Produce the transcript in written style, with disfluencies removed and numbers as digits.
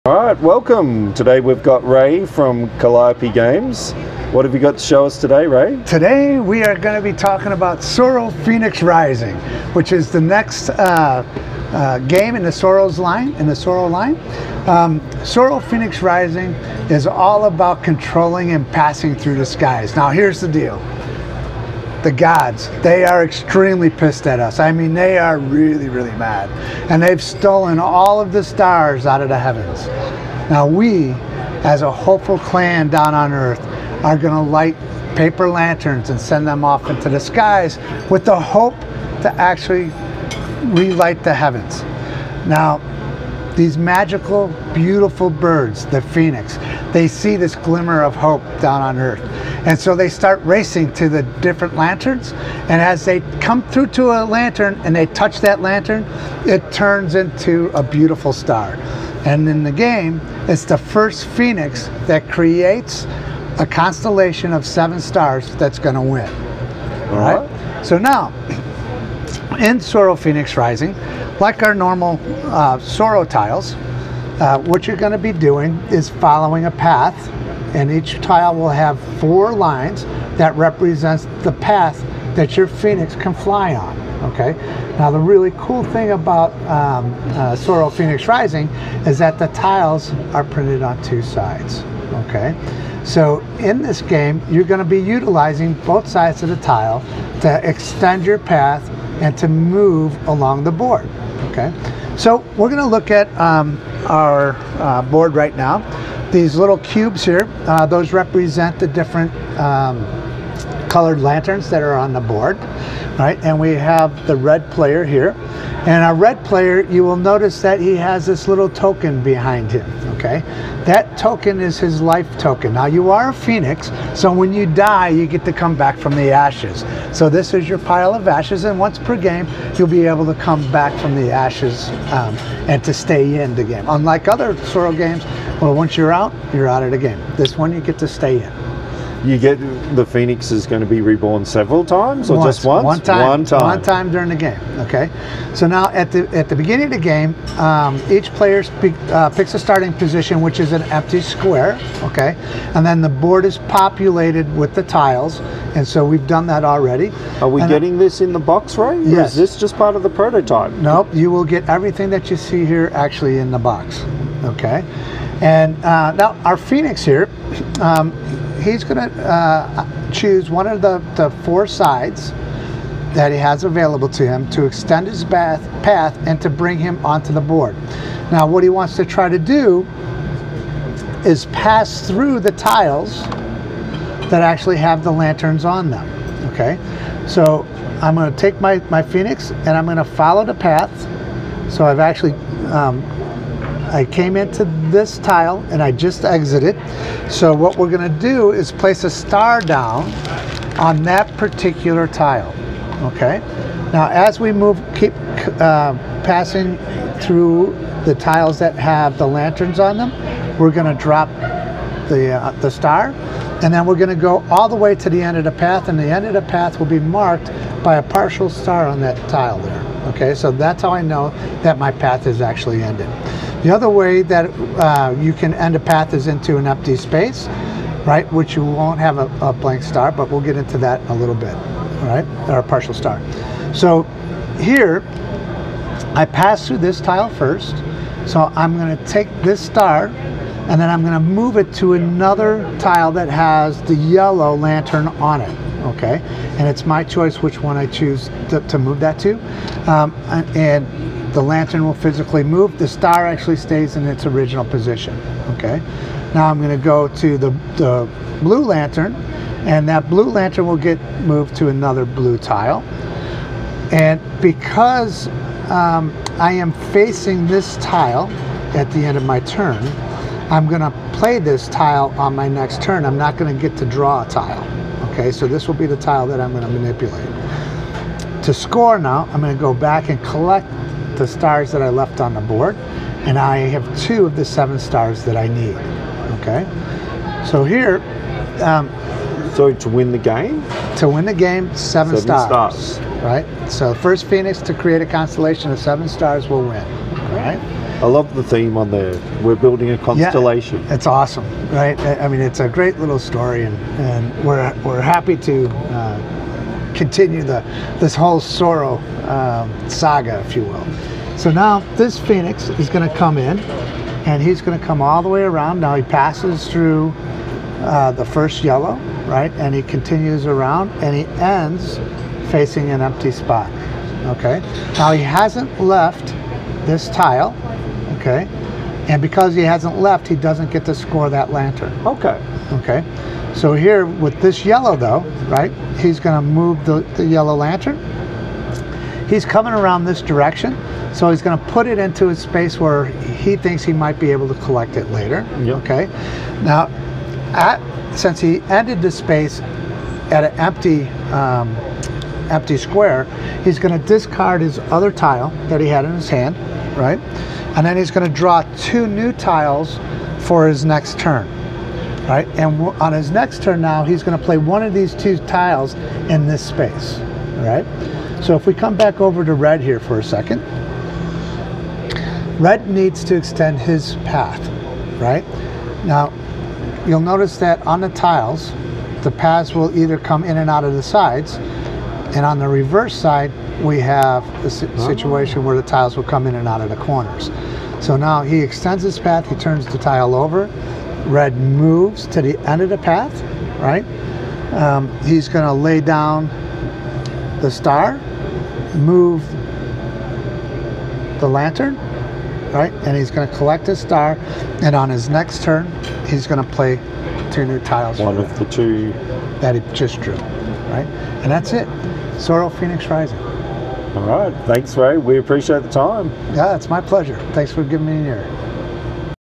All right, welcome. Today we've got Ray from Calliope Games. What have you got to show us today, Ray? Today we are going to be talking about Tsuro Phoenix Rising, which is the next game in the Tsuro line. Tsuro Phoenix Rising is all about controlling and passing through the skies. Now here's the deal. The gods, they are extremely pissed at us. I mean, they are really, really mad. And they've stolen all of the stars out of the heavens. Now we, as a hopeful clan down on Earth, are going to light paper lanterns and send them off into the skies with the hope to actually relight the heavens. Now, these magical, beautiful birds, the phoenix, they see this glimmer of hope down on Earth. And so they start racing to the different lanterns. And as they come through to a lantern and they touch that lantern, it turns into a beautiful star. And in the game, it's the first phoenix that creates a constellation of 7 stars that's going to win. All right? So now, in Tsuro Phoenix Rising, like our normal Tsuro tiles, what you're going to be doing is following a path, and each tile will have 4 lines that represents the path that your phoenix can fly on. Okay. Now the really cool thing about Tsuro Phoenix Rising is that the tiles are printed on 2 sides. Okay. So in this game, you're going to be utilizing both sides of the tile to extend your path and to move along the board. Okay. So we're going to look at our board right now. These little cubes here, those represent the different colored lanterns that are on the board, right? And we have the red player here. And our red player, you will notice that he has this little token behind him, okay? That token is his life token. Now, you are a phoenix, so when you die, you get to come back from the ashes. So this is your pile of ashes, and once per game, you'll be able to come back from the ashes and to stay in the game. Unlike other Tsuro games, well, once you're out of the game. This one, you get to stay in. You get the phoenix is going to be reborn several times, or just once? One time. One time. One time during the game. Okay. So now at the beginning of the game, each player picks a starting position, which is an empty square. Okay. And then the board is populated with the tiles, and so we've done that already. Are we getting this in the box, Ray? Yes. Or is this just part of the prototype? Nope. You will get everything that you see here actually in the box. Okay. And now our phoenix here. He's going to choose one of the 4 sides that he has available to him to extend his path and to bring him onto the board. Now what he wants to try to do is pass through the tiles that actually have the lanterns on them. Okay, so I'm going to take my phoenix and I'm going to follow the path. So I've actually I came into this tile and I just exited. So what we're going to do is place a star down on that particular tile. Okay. Now as we keep passing through the tiles that have the lanterns on them, we're going to drop the star, and then we're going to go all the way to the end of the path, and the end of the path will be marked by a partial star on that tile there. Okay, so that's how I know that my path is actually ended. The other way that you can end a path is into an empty space, right, which you won't have a blank star, but we'll get into that in a little bit, all right, or a partial star. So here, I pass through this tile first, so I'm going to take this star, and then I'm going to move it to another tile that has the yellow lantern on it, okay? And it's my choice which one I choose to move that to. And the lantern will physically move. The star actually stays in its original position, okay? Now I'm going to go to the blue lantern, and that blue lantern will get moved to another blue tile. And because I am facing this tile at the end of my turn, I'm going to play this tile on my next turn. I'm not going to get to draw a tile. Okay, so this will be the tile that I'm going to manipulate. To score now, I'm going to go back and collect the stars that I left on the board, and I have 2 of the 7 stars that I need. Okay, so here, so to win the game? To win the game, 7 stars. Right? So the first phoenix to create a constellation of 7 stars will win. All right? I love the theme on there. We're building a constellation. Yeah, it's awesome, right? I mean, it's a great little story, and we're happy to continue this whole Tsuro saga, if you will. So now this Phoenix is going to come in, and he's going to come all the way around. Now he passes through the first yellow, right? And he continues around, and he ends facing an empty spot. Okay. Now he hasn't left this tile. Okay. And because he hasn't left, he doesn't get to score that lantern. Okay. Okay. So here with this yellow though, right? He's going to move the yellow lantern. He's coming around this direction, so he's going to put it into a space where he thinks he might be able to collect it later. Yep. Okay. Now, since he ended the space at an empty square, he's going to discard his other tile that he had in his hand, right? And then he's going to draw 2 new tiles for his next turn, right? And on his next turn now, he's going to play one of these 2 tiles in this space, right? So if we come back over to red here for a second, red needs to extend his path, right? Now, you'll notice that on the tiles, the paths will either come in and out of the sides, and on the reverse side, we have the situation where the tiles will come in and out of the corners. So now he extends his path, he turns the tile over, red moves to the end of the path, right? He's going to lay down the star, move the lantern, right? And he's going to collect his star, and on his next turn, he's going to play 2 new tiles. One of the 2 that he just drew, right? And that's it. Tsuro Phoenix Rising. All right. Thanks, Ray. We appreciate the time. Yeah, it's my pleasure. Thanks for giving me an ear.